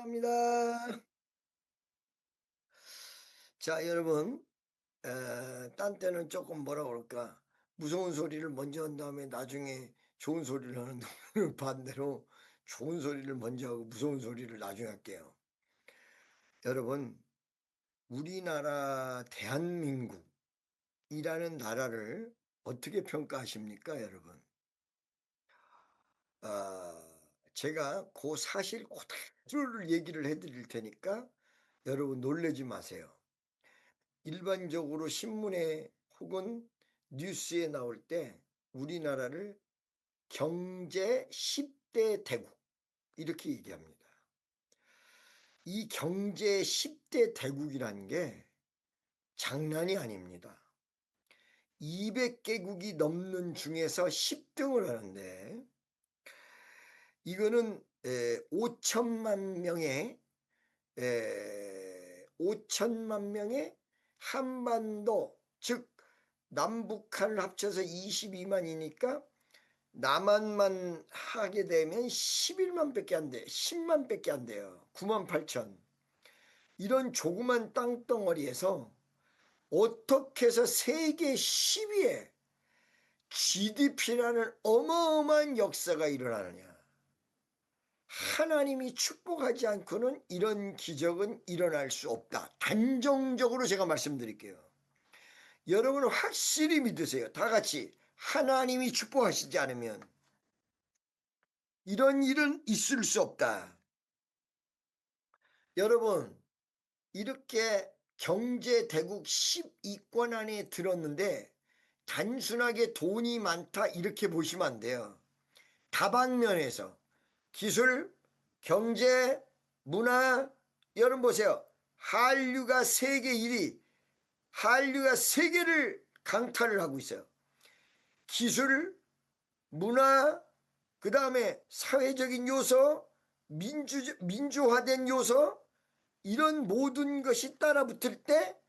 감사합니다. 자, 여러분, 딴 때는 조금 뭐라 그럴까, 무서운 소리를 먼저 한 다음에 나중에 좋은 소리를 하는데 오늘은 반대로 좋은 소리를 먼저 하고 무서운 소리를 나중에 할게요. 여러분, 우리나라 대한민국이라는 나라를 어떻게 평가하십니까, 여러분? 제가 그 사실 그대로를 얘기를 해 드릴 테니까 여러분 놀라지 마세요. 일반적으로 신문에 혹은 뉴스에 나올 때 우리나라를 경제 10대 대국 이렇게 얘기합니다. 이 경제 10대 대국이라는 게 장난이 아닙니다. 200개국이 넘는 중에서 10등을 하는데 이거는 5천만 명의 5천만 명의 한반도 즉 남북한을 합쳐서 22만이니까 남한만 하게 되면 11만밖에 안 돼. 10만밖에 안 돼요. 9만 8천. 이런 조그만 땅덩어리에서 어떻게 해서 세계 10위에 GDP라는 어마어마한 역사가 일어나느냐. 하나님이 축복하지 않고는 이런 기적은 일어날 수 없다. 단정적으로 제가 말씀드릴게요. 여러분은 확실히 믿으세요. 다 같이 하나님이 축복하시지 않으면 이런 일은 있을 수 없다. 여러분, 이렇게 경제대국 10위권 안에 들었는데 단순하게 돈이 많다 이렇게 보시면 안 돼요. 다방면에서 기술, 경제, 문화, 여러분 보세요. 한류가 세계 1위, 한류가 세계를 강타를 하고 있어요. 기술, 문화, 그 다음에 사회적인 요소, 민주화된 요소, 이런 모든 것이 따라붙을 때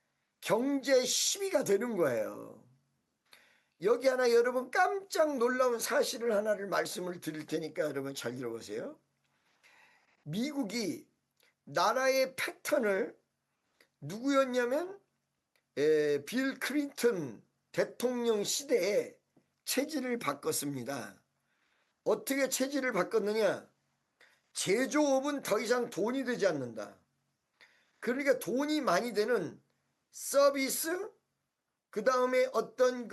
경제 10위가 되는 거예요. 여기 하나 여러분 깜짝 놀라운 사실을 하나를 말씀을 드릴 테니까 여러분 잘 들어보세요. 미국이 나라의 패턴을 누구였냐면 빌 클린턴 대통령 시대에 체질을 바꿨습니다. 어떻게 체질을 바꿨느냐? 제조업은 더 이상 돈이 되지 않는다. 그러니까 돈이 많이 되는 서비스, 그 다음에 어떤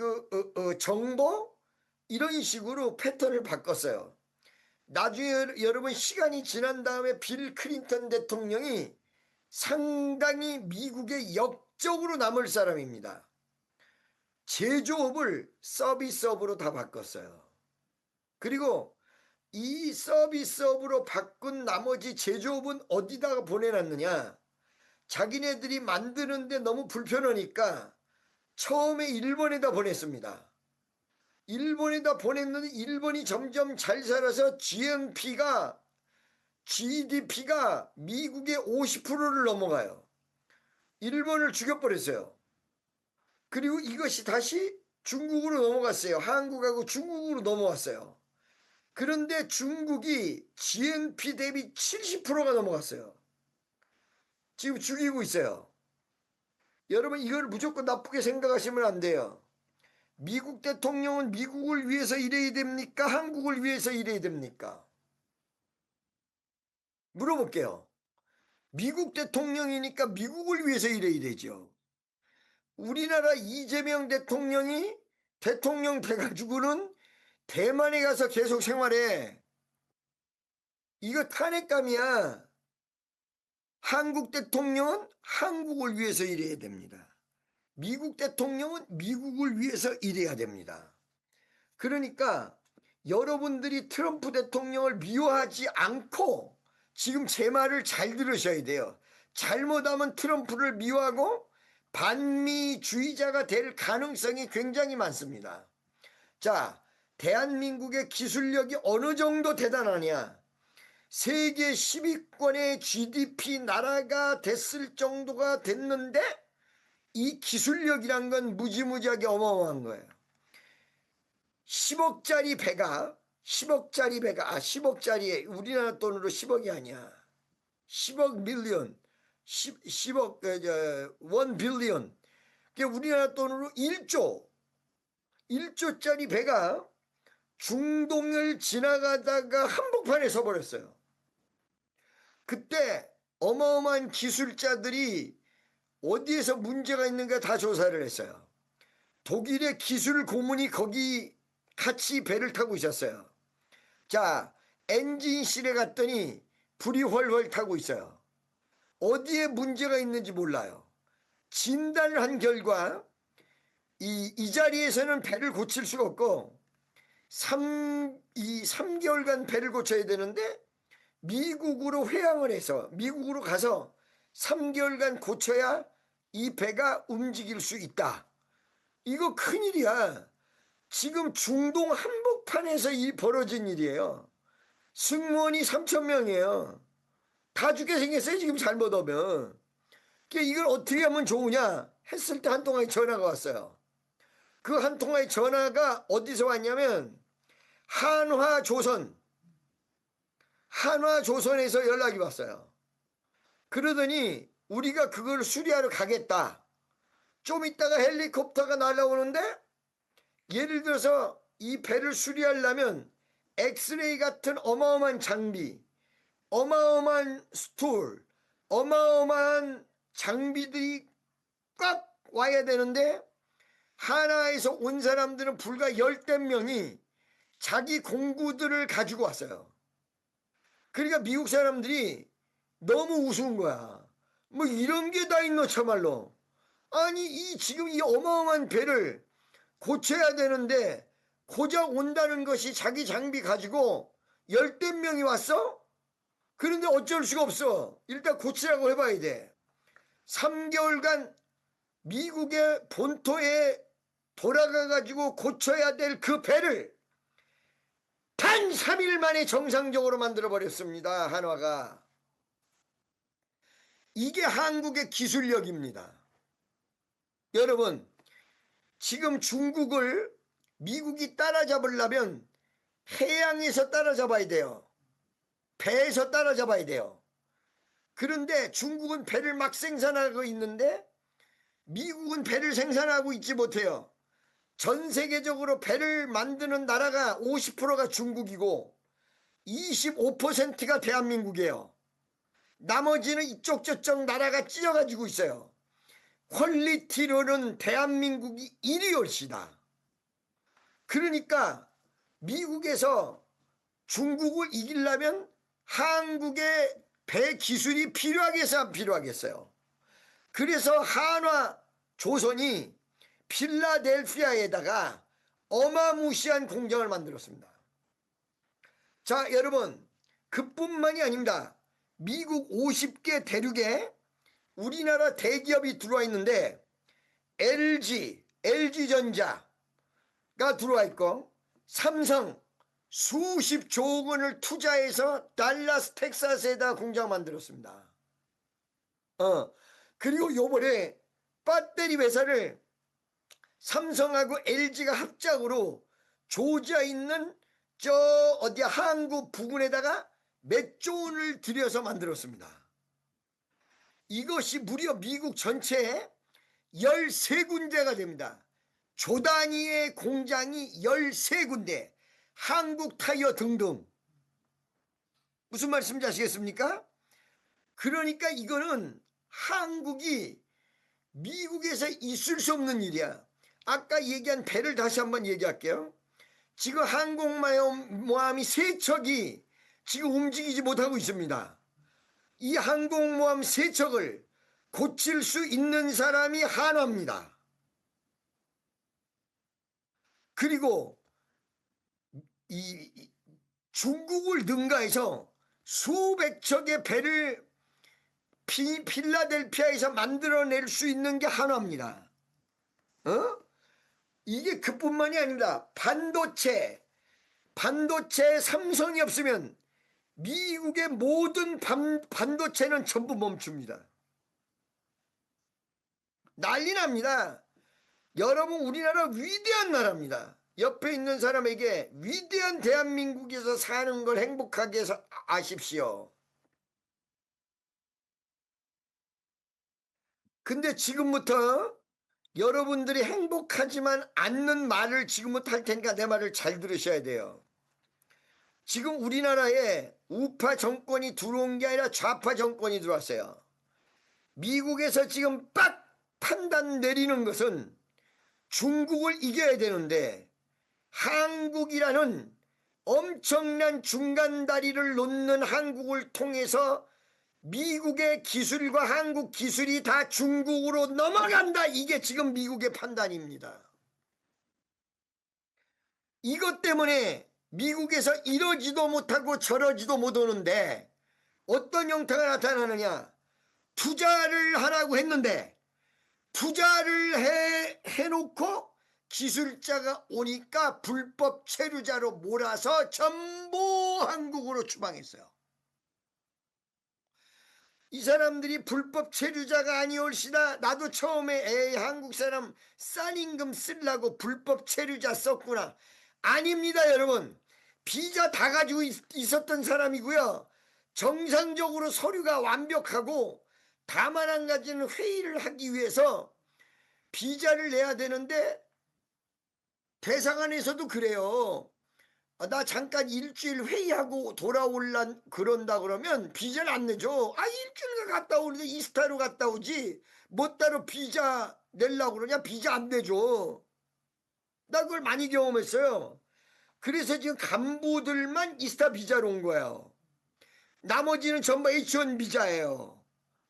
정보, 이런 식으로 패턴을 바꿨어요. 나중에 여러분 시간이 지난 다음에 빌 클린턴 대통령이 상당히 미국의 역적으로 남을 사람입니다. 제조업을 서비스업으로 다 바꿨어요. 그리고 이 서비스업으로 바꾼 나머지 제조업은 어디다가 보내놨느냐? 자기네들이 만드는데 너무 불편하니까 처음에 일본에다 보냈습니다. 일본에다 보냈는데 일본이 점점 잘 살아서 GDP가 미국의 50%를 넘어가요. 일본을 죽여버렸어요. 그리고 이것이 다시 중국으로 넘어갔어요. 한국하고 중국으로 넘어왔어요. 그런데 중국이 GNP 대비 70%가 넘어갔어요. 지금 죽이고 있어요. 여러분 이걸 무조건 나쁘게 생각하시면 안 돼요. 미국 대통령은 미국을 위해서 일해야 됩니까? 한국을 위해서 일해야 됩니까? 물어볼게요. 미국 대통령이니까 미국을 위해서 일해야 되죠. 우리나라 이재명 대통령이 대통령 돼가지고는 대만에 가서 계속 생활해. 이거 탄핵감이야. 한국 대통령은 한국을 위해서 일해야 됩니다. 미국 대통령은 미국을 위해서 일해야 됩니다. 그러니까 여러분들이 트럼프 대통령을 미워하지 않고 지금 제 말을 잘 들으셔야 돼요. 잘못하면 트럼프를 미워하고 반미주의자가 될 가능성이 굉장히 많습니다. 자, 대한민국의 기술력이 어느 정도 대단하냐? 세계 10위권의 GDP 나라가 됐을 정도가 됐는데 이 기술력이란 건 무지무지하게 어마어마한 거예요. 10억짜리 배가 10억짜리 배가 10억짜리 우리나라 돈으로 10억이 아니야. 10억 밀리언, 10억, 1 빌리언. 우리나라 돈으로 1조짜리 배가 중동을 지나가다가 한복판에 서버렸어요. 그때 어마어마한 기술자들이 어디에서 문제가 있는가 다 조사를 했어요. 독일의 기술 고문이 거기 같이 배를 타고 있었어요. 자, 엔진실에 갔더니 불이 훨훨 타고 있어요. 어디에 문제가 있는지 몰라요. 진단을 한 결과 이 자리에서는 배를 고칠 수가 없고 3개월간 배를 고쳐야 되는데 미국으로 회항을 해서 미국으로 가서 3개월간 고쳐야 이 배가 움직일 수 있다. 이거 큰일이야. 지금 중동 한복판에서 벌어진 일이에요. 승무원이 3,000명이에요. 다 죽게 생겼어요, 지금 잘못하면. 이걸 어떻게 하면 좋으냐 했을 때 한 통화의 전화가 왔어요. 그 한 통화의 전화가 어디서 왔냐면 한화조선에서 연락이 왔어요. 그러더니 우리가 그걸 수리하러 가겠다. 좀 있다가 헬리콥터가 날아오는데 예를 들어서 이 배를 수리하려면 엑스레이 같은 어마어마한 장비, 어마어마한 스툴, 어마어마한 장비들이 꽉 와야 되는데 하나에서 온 사람들은 불과 10명이 자기 공구들을 가지고 왔어요. 그러니까 미국 사람들이 너무 우스운 거야. 뭐 이런 게 다 있노 참말로. 아니 지금 이 어마어마한 배를 고쳐야 되는데 고작 온다는 것이 자기 장비 가지고 10명이 왔어? 그런데 어쩔 수가 없어. 일단 고치라고 해봐야 돼. 3개월간 미국의 본토에 돌아가가지고 고쳐야 될 그 배를 단 3일 만에 정상적으로 만들어버렸습니다. 한화가. 이게 한국의 기술력입니다. 여러분, 지금 중국을 미국이 따라잡으려면 해양에서 따라잡아야 돼요. 배에서 따라잡아야 돼요. 그런데 중국은 배를 막 생산하고 있는데 미국은 배를 생산하고 있지 못해요. 전 세계적으로 배를 만드는 나라가 50%가 중국이고 25%가 대한민국이에요. 나머지는 이쪽 저쪽 나라가 찢어가지고 있어요. 퀄리티로는 대한민국이 1위 올시다. 그러니까 미국에서 중국을 이기려면 한국의 배 기술이 필요하겠어요, 안 필요하겠어요? 그래서 한화 조선이 필라델피아에다가 어마무시한 공장을 만들었습니다. 자, 여러분, 그뿐만이 아닙니다. 미국 50개 대륙에 우리나라 대기업이 들어와 있는데 LG전자가 들어와 있고 삼성 수십조 원을 투자해서 달라스 텍사스에다 공장 만들었습니다. 그리고 요번에 배터리 회사를 삼성하고 LG가 합작으로 조지아에 있는 항구 부근에다가 몇 조 원을 들여서 만들었습니다. 이것이 무려 미국 전체에 13군데가 됩니다. 조 단위의 공장이 13군데, 한국 타이어 등등. 무슨 말씀인지 아시겠습니까? 그러니까 이거는 한국이 미국에서 있을 수 없는 일이야. 아까 얘기한 배를 다시 한번 얘기할게요. 지금 항공모함이 3척이 지금 움직이지 못하고 있습니다. 이 항공모함 3척을 고칠 수 있는 사람이 한화입니다. 그리고 이 중국을 능가해서 수백 척의 배를 필라델피아에서 만들어낼 수 있는 게 한화입니다. 이게 그뿐만이 아닙니다. 반도체 삼성이 없으면 미국의 모든 반도체는 전부 멈춥니다. 난리 납니다. 여러분, 우리나라 위대한 나라입니다. 옆에 있는 사람에게 위대한 대한민국에서 사는 걸 행복하게 해서 아십시오. 근데 지금부터 여러분들이 행복하지만 않는 말을 지금부터 할 테니까 내 말을 잘 들으셔야 돼요. 지금 우리나라에 우파 정권이 들어온 게 아니라 좌파 정권이 들어왔어요. 미국에서 지금 빡 판단 내리는 것은 중국을 이겨야 되는데 한국이라는 엄청난 중간 다리를 놓는 한국을 통해서 미국의 기술과 한국 기술이 다 중국으로 넘어간다. 이게 지금 미국의 판단입니다. 이것 때문에 미국에서 이러지도 못하고 저러지도 못하는데 어떤 형태가 나타나느냐. 투자를 하라고 했는데 투자를 해놓고 기술자가 오니까 불법 체류자로 몰아서 전부 한국으로 추방했어요. 이 사람들이 불법 체류자가 아니올시다. 나도 처음에 에이 한국 사람 싼 임금 쓰려고 불법 체류자 썼구나. 아닙니다 여러분. 비자 다 가지고 있었던 사람이고요. 정상적으로 서류가 완벽하고 다만 한 가지는 회의를 하기 위해서 비자를 내야 되는데 대사관에서도 그래요. 나 잠깐 일주일 회의하고 돌아올란 그런다 그러면 비자를 안 내줘. 일주일 갔다 오는데 이스타로 갔다 오지 뭐 따로 비자 내려고 그러냐. 비자 안 내줘. 나 그걸 많이 경험했어요. 그래서 지금 간부들만 이스타 비자로 온 거예요. 나머지는 전부 H1 비자예요.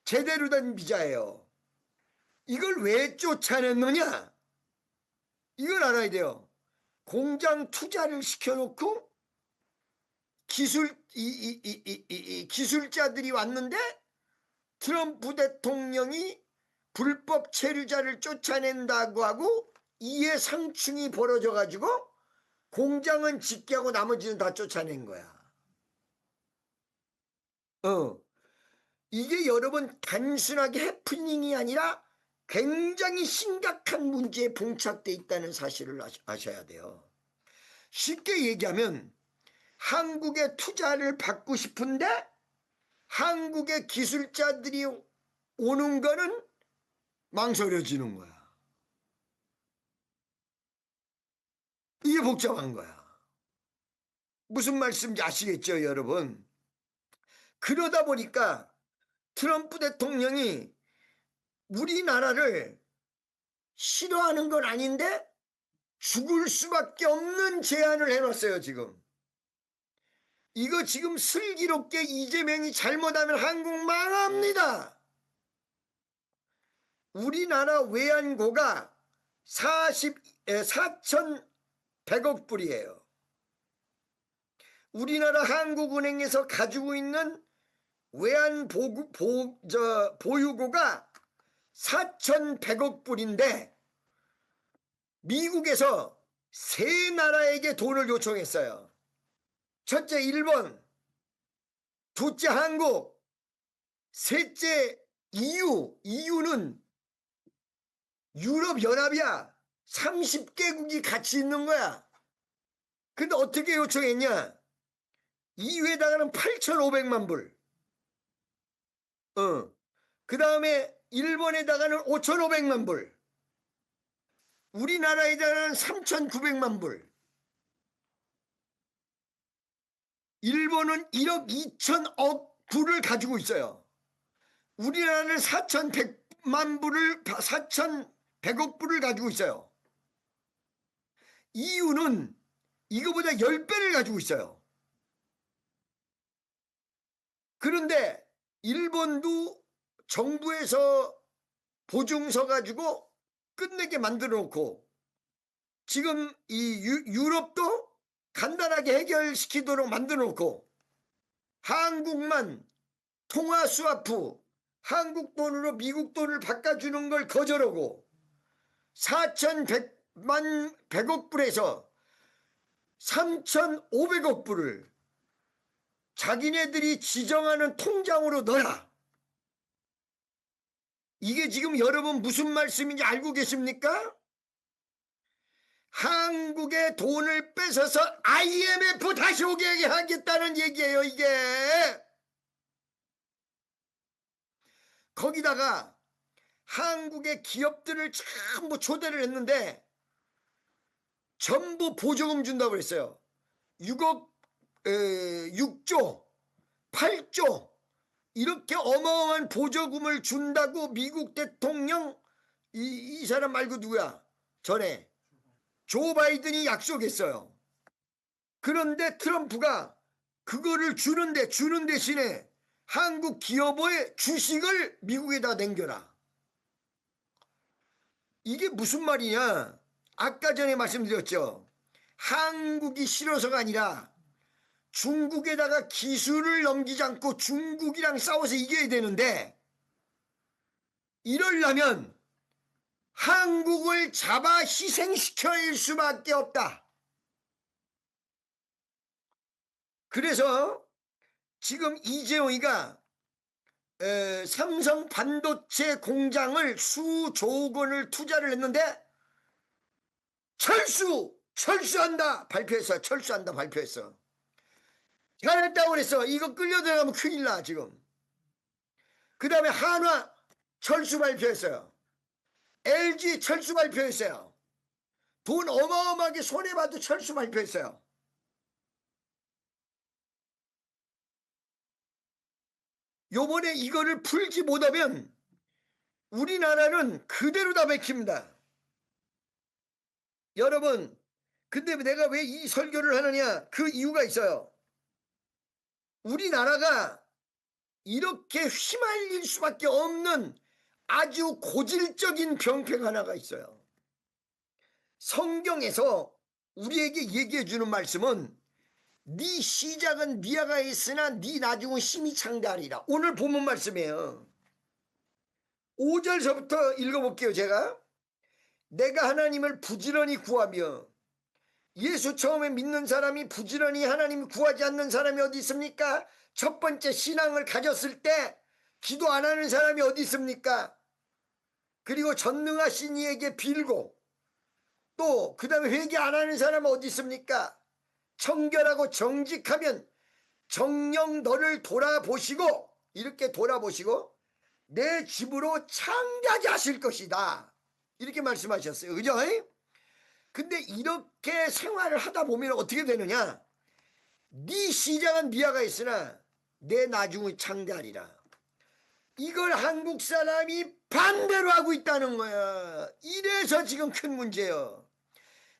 제대로 된 비자예요. 이걸 왜 쫓아냈느냐. 이걸 알아야 돼요. 공장 투자를 시켜놓고 기술자들이 왔는데 트럼프 대통령이 불법 체류자를 쫓아낸다고 하고 이에 상충이 벌어져 가지고 공장은 짓게 하고 나머지는 다 쫓아낸 거야. 이게 여러분 단순하게 해프닝이 아니라 굉장히 심각한 문제에 봉착돼 있다는 사실을 아셔야 돼요. 쉽게 얘기하면 한국에 투자를 받고 싶은데 한국의 기술자들이 오는 거는 망설여지는 거야. 이게 복잡한 거야. 무슨 말씀인지 아시겠죠 여러분? 그러다 보니까 트럼프 대통령이 우리나라를 싫어하는 건 아닌데 죽을 수밖에 없는 제안을 해놨어요 지금. 이거 지금 슬기롭게 이재명이 잘못하면 한국 망합니다. 우리나라 외환고가 4,100억 불이에요. 우리나라 한국은행에서 가지고 있는 외환 보유고가 4,100억 불인데 미국에서 세 나라에게 돈을 요청했어요. 첫째 일본, 둘째 한국, 셋째 EU는 유럽연합이야. 30개국이 같이 있는 거야. 근데 어떻게 요청했냐? EU에다가는 8,500만 불. 그 다음에 일본에다가는 5,500만 불. 우리나라에다가는 3,900만 불. 일본은 1억 2천억 불을 가지고 있어요. 우리나라는 4,100억 불을 가지고 있어요. EU는 이거보다 10배를 가지고 있어요. 그런데 일본도 정부에서 보증서 가지고 끝내게 만들어 놓고 지금 이 유럽도 간단하게 해결시키도록 만들어 놓고 한국만 통화 스와프 한국 돈으로 미국 돈을 바꿔주는 걸 거절하고 4,100억 불에서 3,500억 불을 자기네들이 지정하는 통장으로 넣어라. 이게 지금 여러분 무슨 말씀인지 알고 계십니까? 한국의 돈을 뺏어서 IMF 다시 오게 하겠다는 얘기예요 이게. 거기다가 한국의 기업들을 전부 초대를 했는데 전부 보조금 준다고 그랬어요. 6조, 8조 이렇게 어마어마한 보조금을 준다고 미국 대통령 이 사람 말고 누구야? 전에 조 바이든이 약속했어요. 그런데 트럼프가 그거를 주는 대신에 한국 기업의 주식을 미국에다 남겨라. 이게 무슨 말이냐? 아까 전에 말씀드렸죠. 한국이 싫어서가 아니라 중국에다가 기술을 넘기지 않고 중국이랑 싸워서 이겨야 되는데, 이러려면 한국을 잡아 희생시켜야 수밖에 없다. 그래서 지금 이재용이가 삼성 반도체 공장을 수조억 원을 투자를 했는데 철수한다 발표했어. 철수한다 발표했어. 잘했다고 그랬어. 이거 끌려 들어가면 큰일 나 지금. 그 다음에 한화 철수 발표했어요. LG 철수 발표했어요. 돈 어마어마하게 손해봐도 철수 발표했어요. 요번에 이거를 풀지 못하면 우리나라는 그대로 다 맥힙니다. 여러분, 근데 내가 왜 이 설교를 하느냐? 그 이유가 있어요. 우리나라가 이렇게 휘말릴 수밖에 없는 아주 고질적인 병폐가 하나가 있어요. 성경에서 우리에게 얘기해 주는 말씀은 네 시작은 미아가 있으나 네 나중은 심히 창대하리라. 오늘 본문 말씀이에요. 5절서부터 읽어볼게요. 제가 내가 하나님을 부지런히 구하며 예수 처음에 믿는 사람이 부지런히 하나님 구하지 않는 사람이 어디 있습니까? 첫 번째 신앙을 가졌을 때 기도 안 하는 사람이 어디 있습니까? 그리고 전능하신 이에게 빌고 또 그 다음에 회개 안 하는 사람은 어디 있습니까? 청결하고 정직하면 정녕 너를 돌아보시고 이렇게 돌아보시고 내 집으로 창대하게 하실 것이다. 이렇게 말씀하셨어요. 그죠? 근데 이렇게 생활을 하다 보면 어떻게 되느냐? 네 시작은 미아가 있으나 내 나중은 창대하리라. 이걸 한국 사람이 반대로 하고 있다는 거야. 이래서 지금 큰 문제예요.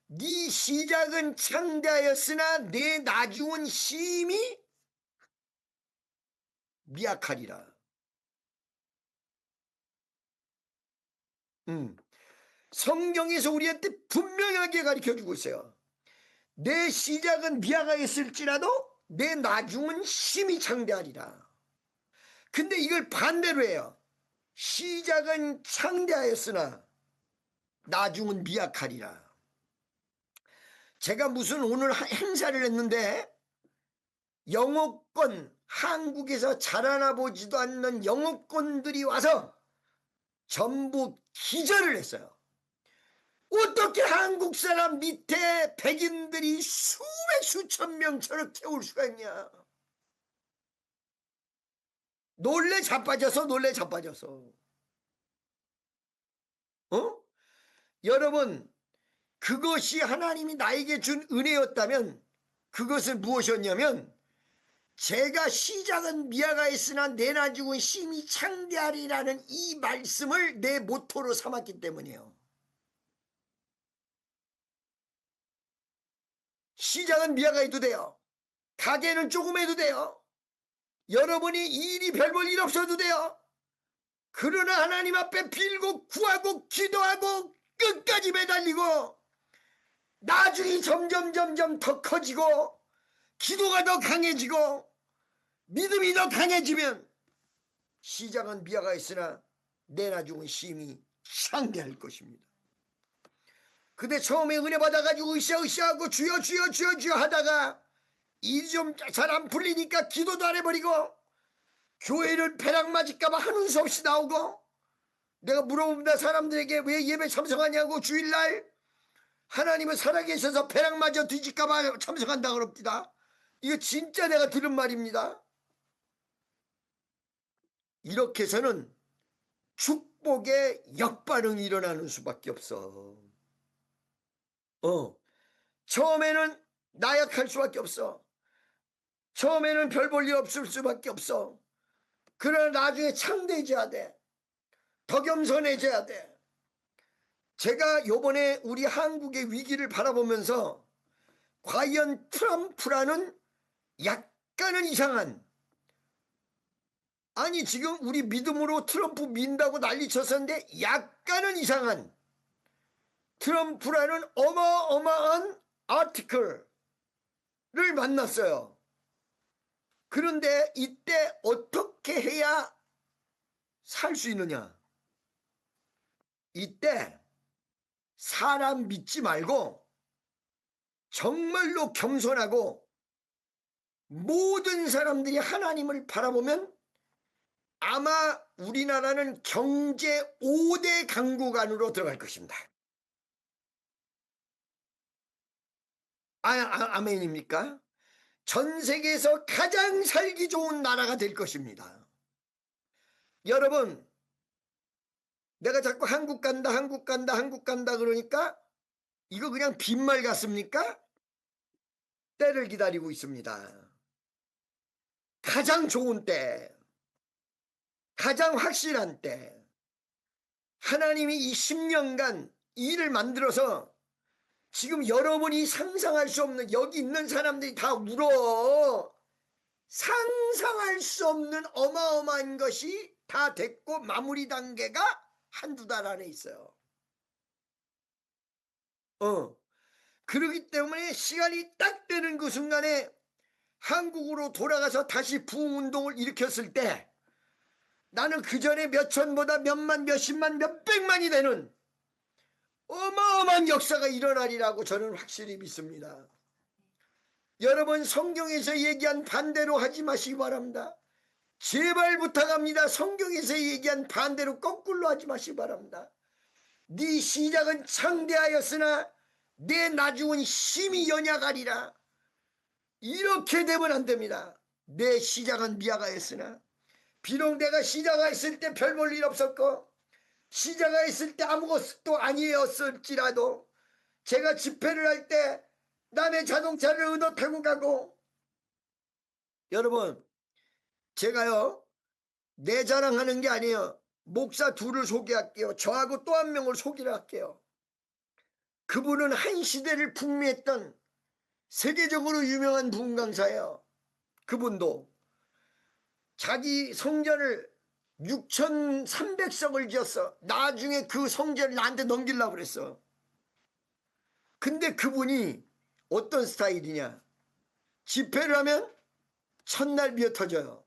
네 시작은 창대하였으나 내 나중은 심히 미약하리라. 성경에서 우리한테 분명하게 가르쳐주고 있어요. 내 시작은 미약하였을지라도 내 나중은 심히 창대하리라. 근데 이걸 반대로 해요. 시작은 창대하였으나 나중은 미약하리라. 제가 무슨 오늘 행사를 했는데 영어권, 한국에서 자라나 보지도 않는 영어권들이 와서 전부 기절을 했어요. 어떻게 한국 사람 밑에 백인들이 수천 명 저렇게 올 수가 있냐. 놀래 자빠져서 여러분, 그것이 하나님이 나에게 준 은혜였다면 그것은 무엇이었냐면 제가 시작은 미아가 있으나 내 나중은 심히 창대하리라는 이 말씀을 내 모토로 삼았기 때문이에요. 시작은 미아가 해도 돼요. 가게는 조금 해도 돼요. 여러분이 일이 별 볼 일 없어도 돼요. 그러나 하나님 앞에 빌고 구하고 기도하고 끝까지 매달리고 나중에 점점 더 커지고 기도가 더 강해지고 믿음이 더 강해지면 시작은 미아가 있으나 내 나중은 심히 창대할 것입니다. 근데 처음에 은혜 받아가지고 으쌰하고 주여 하다가 일이 좀 잘 안 풀리니까 기도도 안 해버리고 교회를 벼락 맞을까봐 하는 수 없이 나오고 내가 물어봅니다. 사람들에게 왜 예배 참석하냐고 주일날 하나님은 살아계셔서 벼락 맞아 뒤질까봐 참석한다 그럽니다. 이거 진짜 내가 들은 말입니다. 이렇게 해서는 축복에 역반응이 일어나는 수밖에 없어. 처음에는 나약할 수밖에 없어. 처음에는 별 볼 일 없을 수밖에 없어. 그러나 나중에 창대해져야 돼. 더 겸손해져야 돼. 제가 요번에 우리 한국의 위기를 바라보면서 과연 트럼프라는 약간은 이상한, 아니 지금 우리 믿음으로 트럼프 민다고 난리쳤었는데 약간은 이상한 트럼프라는 어마어마한 아티클을 만났어요. 그런데 이때 어떻게 해야 살 수 있느냐? 이때 사람 믿지 말고 정말로 겸손하고 모든 사람들이 하나님을 바라보면 아마 우리나라는 경제 5대 강국 안으로 들어갈 것입니다. 아멘입니까? 전 세계에서 가장 살기 좋은 나라가 될 것입니다. 여러분, 내가 자꾸 한국 간다 한국 간다 한국 간다 그러니까 이거 그냥 빈말 같습니까? 때를 기다리고 있습니다. 가장 좋은 때, 가장 확실한 때, 하나님이 이 10년간 일을 만들어서 지금 여러분이 상상할 수 없는, 여기 있는 사람들이 다 울어. 상상할 수 없는 어마어마한 것이 다 됐고 마무리 단계가 한두 달 안에 있어요. 그렇기 때문에 시간이 딱 되는 그 순간에 한국으로 돌아가서 다시 부흥운동을 일으켰을 때 나는 그 전에 몇천보다 몇만, 몇십만, 몇백만이 되는 어마어마한 역사가 일어나리라고 저는 확실히 믿습니다. 여러분, 성경에서 얘기한 반대로 하지 마시기 바랍니다. 제발 부탁합니다. 성경에서 얘기한 반대로 거꾸로 하지 마시기 바랍니다. 네 시작은 창대하였으나 내 나중은 심히 연약하리라. 이렇게 되면 안 됩니다. 내 시작은 미약하였으나, 비록 내가 시작했을 때 별 볼 일 없었고 시작했을 때 아무것도 아니었을지라도 제가 집회를 할 때 남의 자동차를 얻어 타고 가고, 여러분 제가요 내 자랑하는 게 아니에요. 목사 둘을 소개할게요. 저하고 또 한 명을 소개를 할게요. 그분은 한 시대를 풍미했던 세계적으로 유명한 부흥 강사예요. 그분도 자기 성전을 6,300석을 지었어. 나중에 그 성전을 나한테 넘기려고 그랬어. 근데 그분이 어떤 스타일이냐? 집회를 하면 첫날 미어 터져요.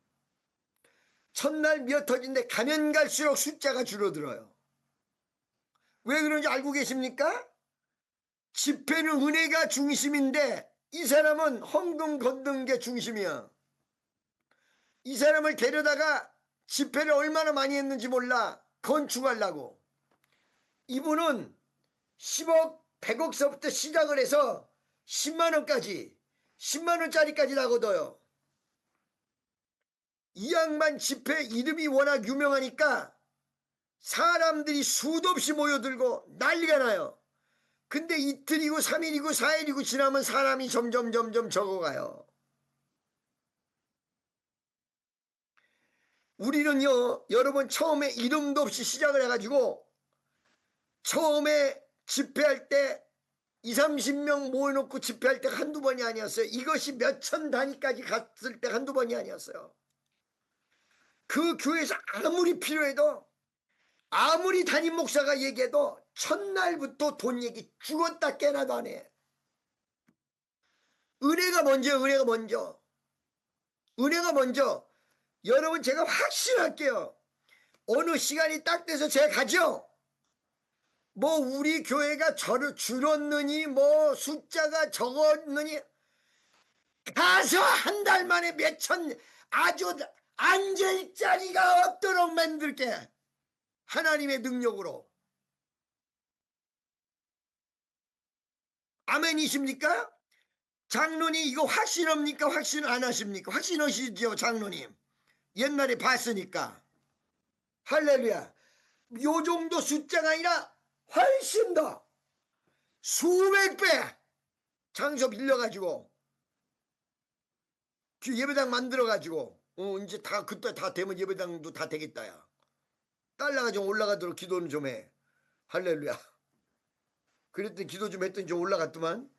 첫날 미어 터진데 가면 갈수록 숫자가 줄어들어요. 왜 그런지 알고 계십니까? 집회는 은혜가 중심인데 이 사람은 헌금 걷는 게 중심이야. 이 사람을 데려다가 집회를 얼마나 많이 했는지 몰라. 건축하려고. 이분은 10억, 100억서부터 시작을 해서 10만원까지, 10만원짜리까지 다 걷어요. 이 양반 집회 이름이 워낙 유명하니까 사람들이 수도 없이 모여들고 난리가 나요. 근데 이틀이고 3일이고 4일이고 지나면 사람이 점점 적어가요. 우리는요, 여러분, 처음에 이름도 없이 시작을 해가지고 처음에 집회할 때 20, 30명 모여놓고 집회할 때 한두 번이 아니었어요. 이것이 몇천 단위까지 갔을 때 한두 번이 아니었어요. 그 교회에서 아무리 필요해도, 아무리 담임 목사가 얘기해도 첫날부터 돈 얘기 죽었다 깨나도 안 해. 은혜가 먼저, 은혜가 먼저. 은혜가 먼저. 여러분, 제가 확신할게요. 어느 시간이 딱 돼서 제가 가죠. 뭐 우리 교회가 줄었느니 뭐 숫자가 적었느니 가서 한 달 만에 몇천, 아주 앉을 자리가 없도록 만들게. 하나님의 능력으로. 아멘이십니까? 장로님 이거 확신합니까? 확신 안 하십니까? 확신하시죠 장로님? 옛날에 봤으니까. 할렐루야. 요 정도 숫자가 아니라 훨씬 더 수백 배 장소 빌려가지고 그 예배당 만들어가지고 이제 다 그때 다 되면 예배당도 다 되겠다. 야 달러가 좀 올라가도록 기도는 좀 해. 할렐루야. 그랬더니 기도 좀 했더니 좀 올라갔더만.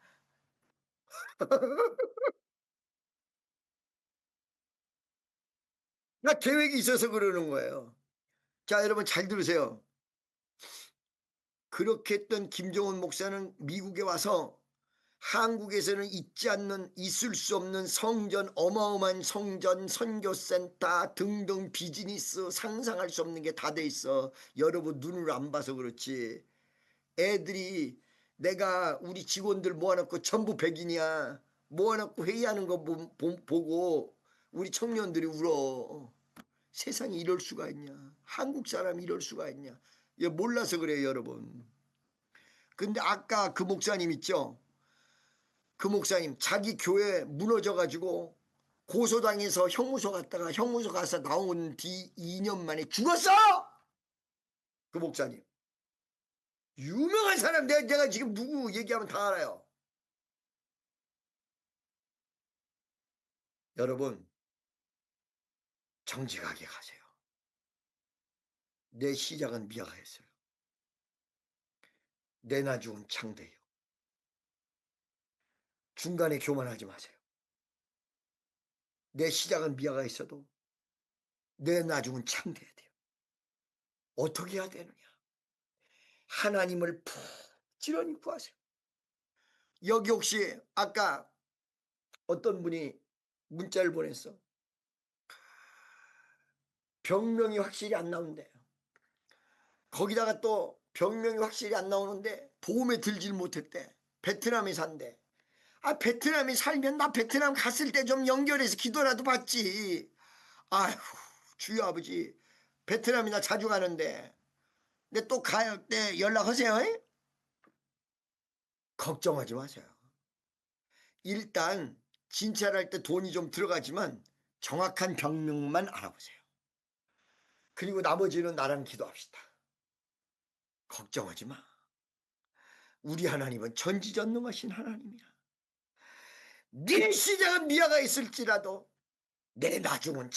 나 계획이 있어서 그러는 거예요. 자, 여러분 잘 들으세요. 그렇게 했던 김정은 목사는 미국에 와서 한국에서는 있지 않는 있을 수 없는 성전, 어마어마한 성전, 선교센터 등등 비즈니스 상상할 수 없는 게 다 돼 있어. 여러분 눈을 안 봐서 그렇지. 애들이 내가 우리 직원들 모아놓고 전부 백인이야. 모아놓고 회의하는 거 보고 우리 청년들이 울어. 세상에 이럴 수가 있냐. 한국 사람이 이럴 수가 있냐. 얘 몰라서 그래요, 여러분. 근데 아까 그 목사님 있죠? 그 목사님 자기 교회 무너져가지고 고소당해서 형무소 갔다가 형무소 가서 나온 뒤 2년 만에 죽었어! 그 목사님. 유명한 사람 내가 지금 누구 얘기하면 다 알아요. 여러분 정직하게 가세요. 내 시작은 미약했어요. 내 나중은 창대해요. 중간에 교만하지 마세요. 내 시작은 미아가 있어도 내 나중은 창대해야 돼요. 어떻게 해야 되느냐? 하나님을 부지런히 구하세요. 여기 혹시 아까 어떤 분이 문자를 보냈어. 병명이 확실히 안 나온대요. 거기다가 또 병명이 확실히 안 나오는데 보험에 들질 못했대. 베트남에 산대. 아, 베트남에 살면 나 베트남 갔을 때 좀 연결해서 기도라도 받지. 아휴, 주여 아버지. 베트남이나 자주 가는데. 근데 또 갈 때 연락하세요. 에? 걱정하지 마세요. 일단 진찰할 때 돈이 좀 들어가지만 정확한 병명만 알아보세요. 그리고 나머지는 나랑 기도합시다. 걱정하지 마. 우리 하나님은 전지전능하신 하나님이야. 네 시작은 미아가 있을지라도 내 나중은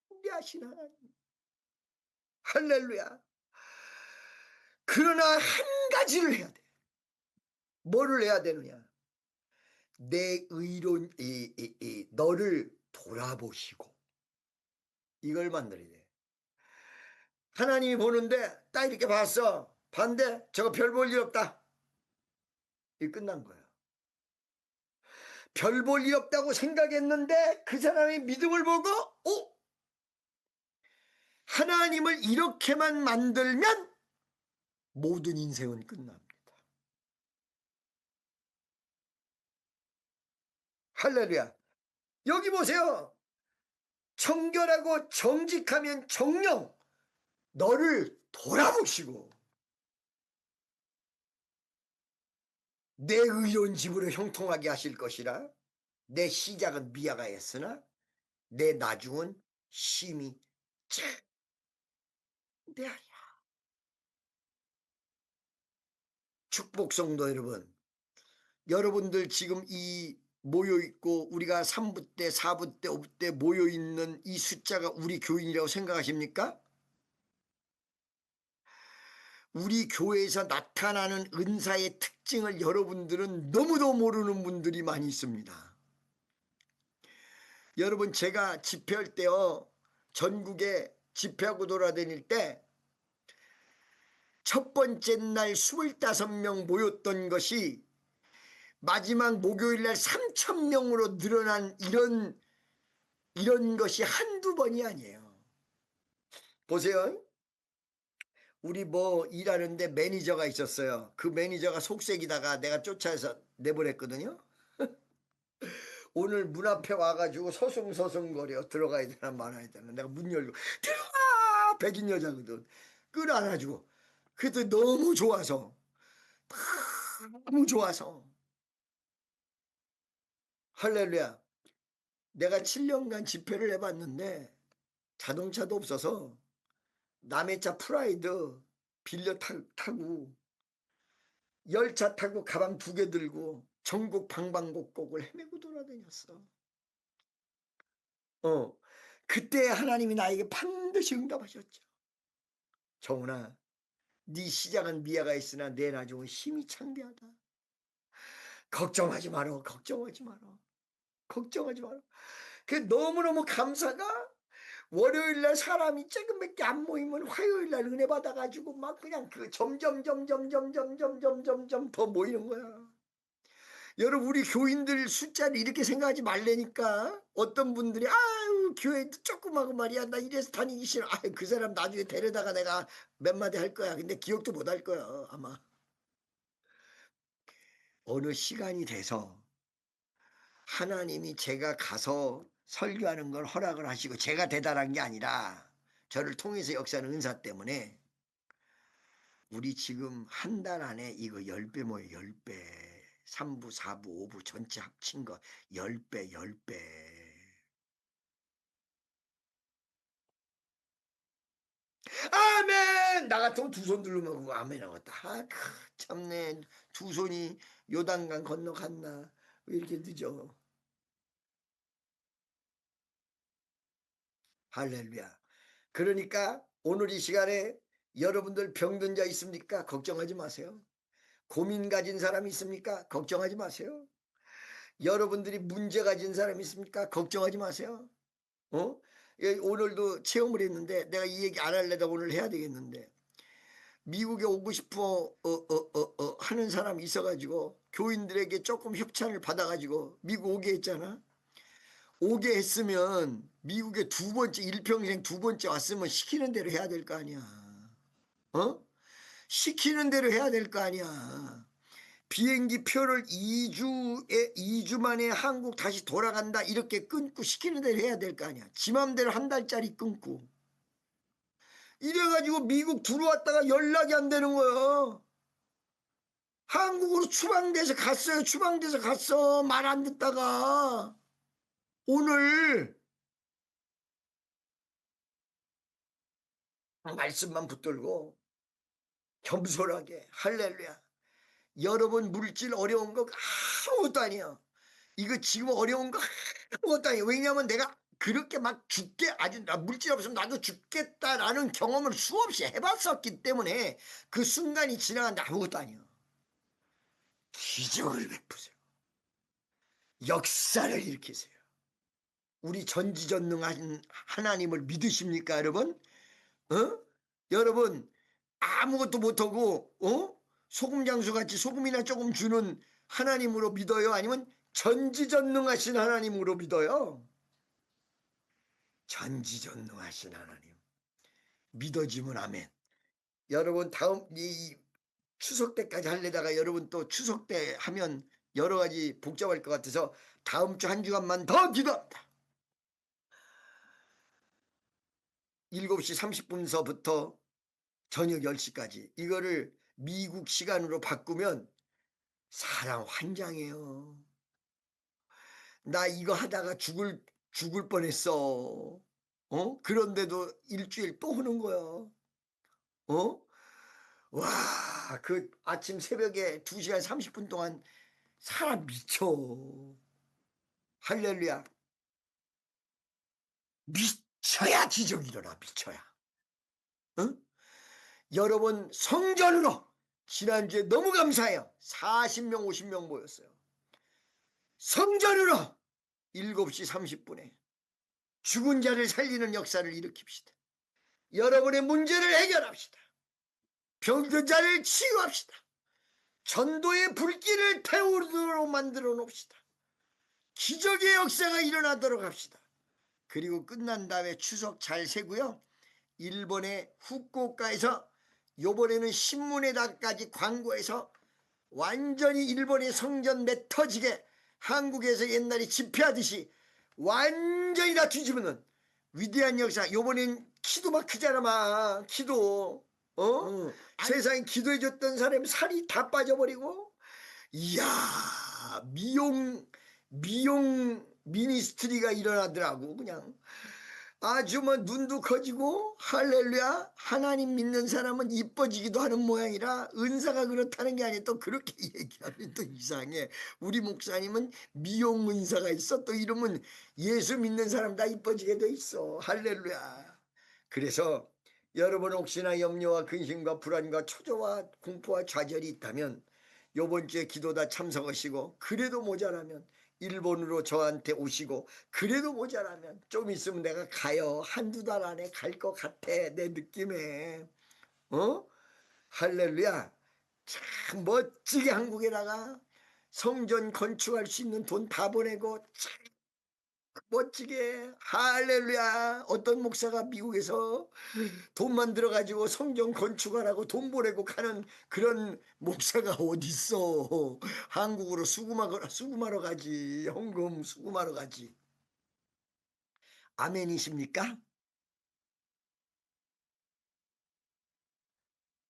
창대하신 하나님. 할렐루야. 그러나 한 가지를 해야 돼. 뭐를 해야 되느냐? 내 의로운 너를 돌아보시고 이걸 만들어야 돼. 하나님이 보는데 딱 이렇게 봤어. 반대 저거 별 볼 일 없다. 이 끝난 거야. 별 볼 일 없다고 생각했는데 그 사람의 믿음을 보고 하나님을 이렇게만 만들면 모든 인생은 끝납니다. 할렐루야. 여기 보세요. 청결하고 정직하면 정령 너를 돌아보시고 내 의로운 집으로 형통하게 하실 것이라. 내 시작은 미아가였으나 내 나중은 심히 창대하리라. 축복성도 여러분, 여러분들 지금 이 모여있고 우리가 3부 때 4부 때 5부 때 모여있는 이 숫자가 우리 교인이라고 생각하십니까? 우리 교회에서 나타나는 은사의 특징을 여러분들은 너무도 모르는 분들이 많이 있습니다. 여러분 제가 집회할 때요, 전국에 집회하고 돌아다닐 때 첫 번째 날 25명 모였던 것이 마지막 목요일 날 3,000명으로 늘어난 이런 것이 한두 번이 아니에요. 보세요. 우리 뭐 일하는데 매니저가 있었어요. 그 매니저가 속색이다가 내가 쫓아서 내보냈거든요. 오늘 문 앞에 와가지고 서성서성거려. 들어가야 되나 말아야 되나. 내가 문 열고 들어가. 백인 여자거든. 끌어안아주고. 그때 너무 좋아서 너무 좋아서 할렐루야. 내가 7년간 집회를 해봤는데 자동차도 없어서 남의 차 프라이드 빌려 타고 열차 타고 가방 2개 들고 전국 방방곡곡을 헤매고 돌아다녔어. 그때 하나님이 나에게 반드시 응답하셨죠. 정훈아, 네 시작은 미아가 있으나 내 나중은 힘이 창대하다. 걱정하지 마라. 걱정하지 마라. 걱정하지 마라. 그 너무너무 감사가 월요일날 사람이 조금밖에 안 모이면 화요일날 은혜 받아가지고 막 그냥 그 점점 더 모이는 거야. 여러분, 우리 교인들 숫자를 이렇게 생각하지 말라니까. 어떤 분들이 아유 교회도 조그마고 말이야 나 이래서 다니기 싫어. 아유 그 사람 나중에 데려다가 내가 몇 마디 할 거야. 근데 기억도 못 할 거야 아마. 어느 시간이 돼서 하나님이 제가 가서 설교하는 걸 허락을 하시고, 제가 대단한 게 아니라 저를 통해서 역사하는 은사 때문에 우리 지금 한 달 안에 이거 10배 모여. 10배. 3부 4부 5부 전체 합친 거 10배 10배. 아멘. 나 같으면 2손 들으면 그거 아멘 하겠다. 참네. 2손이 요단강 건너갔나 왜 이렇게 늦어. 할렐루야. 그러니까 오늘 이 시간에 여러분들 병든 자 있습니까? 걱정하지 마세요. 고민 가진 사람 있습니까? 걱정하지 마세요. 여러분들이 문제 가진 사람 있습니까? 걱정하지 마세요. 오늘도 체험을 했는데 내가 이 얘기 안 할래다 오늘 해야 되겠는데, 미국에 오고 싶어 하는 사람이 있어가지고 교인들에게 조금 협찬을 받아가지고 미국 오게 했잖아. 오게 했으면 미국에 2번째, 일평생 2번째 왔으면 시키는 대로 해야 될 거 아니야. 시키는 대로 해야 될 거 아니야. 비행기 표를 2주 만에 한국 다시 돌아간다 이렇게 끊고 시키는 대로 해야 될 거 아니야. 지 맘대로 한 달짜리 끊고 이래가지고 미국 들어왔다가 연락이 안 되는 거야. 한국으로 추방돼서 갔어요. 추방돼서 갔어. 말 안 듣다가 오늘 말씀만 붙들고 겸손하게 할렐루야. 여러분 물질 어려운 거 아무것도 아니야. 이거 지금 어려운 거 아무것도 아니야. 왜냐하면 내가 그렇게 막 죽게, 아주 나 물질 없으면 나도 죽겠다라는 경험을 수없이 해봤었기 때문에 그 순간이 지나갔는데 아무것도 아니야. 기적을 베푸세요. 역사를 일으키세요. 우리 전지전능한 하나님을 믿으십니까 여러분? 여러분 아무것도 못하고 소금 장수같이 소금이나 조금 주는 하나님으로 믿어요? 아니면 전지전능하신 하나님으로 믿어요? 전지전능하신 하나님 믿어지면 아멘. 여러분 다음 이 추석 때까지 하려다가 여러분 또 추석 때 하면 여러 가지 복잡할 것 같아서 다음 주 한 주간만 더 기도합니다. 7시 30분서부터 저녁 10시까지 이거를 미국 시간으로 바꾸면 사람 환장해요. 나 이거 하다가 죽을 뻔했어. 그런데도 일주일 또 하는 거야. 와, 그 아침 새벽에 2시간 30분 동안 사람 미쳐. 할렐루야. 미쳐야 기적이 일어나. 미쳐야. 응? 여러분 성전으로 지난주에 너무 감사해요. 40명 50명 모였어요. 성전으로 7시 30분에 죽은 자를 살리는 역사를 일으킵시다. 여러분의 문제를 해결합시다. 병든 자를 치유합시다. 전도의 불길을 태우도록 만들어 놓읍시다. 기적의 역사가 일어나도록 합시다. 그리고 끝난 다음에 추석 잘 세고요. 일본의 후쿠오카에서 요번에는 신문에다까지 광고해서 완전히 일본의 성전 맺터지게 한국에서 옛날에 집회하듯이 완전히 다 뒤집어놓은 위대한 역사. 요번엔 키도 막 크잖아. 막 키도 세상에 기도해줬던 사람 살이 다 빠져버리고, 이야 미용 미니스트리가 일어나더라고. 그냥 아주 뭐 눈도 커지고 할렐루야 하나님 믿는 사람은 이뻐지기도 하는 모양이라 은사가 그렇다는 게 아니라 또 그렇게 얘기하면 또 이상해. 우리 목사님은 미용 은사가 있어. 또 이러면 예수 믿는 사람 다 이뻐지게 돼 있어. 할렐루야. 그래서 여러분 혹시나 염려와 근심과 불안과 초조와 공포와 좌절이 있다면 요번 주에 기도 다 참석하시고 그래도 모자라면 일본으로 저한테 오시고 그래도 모자라면 좀 있으면 내가 가요. 한두 달 안에 갈 것 같아. 내 느낌에. 어? 할렐루야. 참 멋지게 한국에다가 성전 건축할 수 있는 돈 다 보내고 참 멋지게 할렐루야. 어떤 목사가 미국에서 돈만 들어가지고 성전 건축하라고 돈 보내고 가는 그런 목사가 어딨어. 한국으로 수금하러 가지. 헌금 수금하러 가지. 아멘이십니까?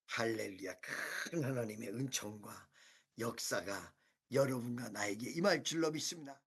할렐루야. 큰 하나님의 은총과 역사가 여러분과 나에게 임할 줄로 믿습니다.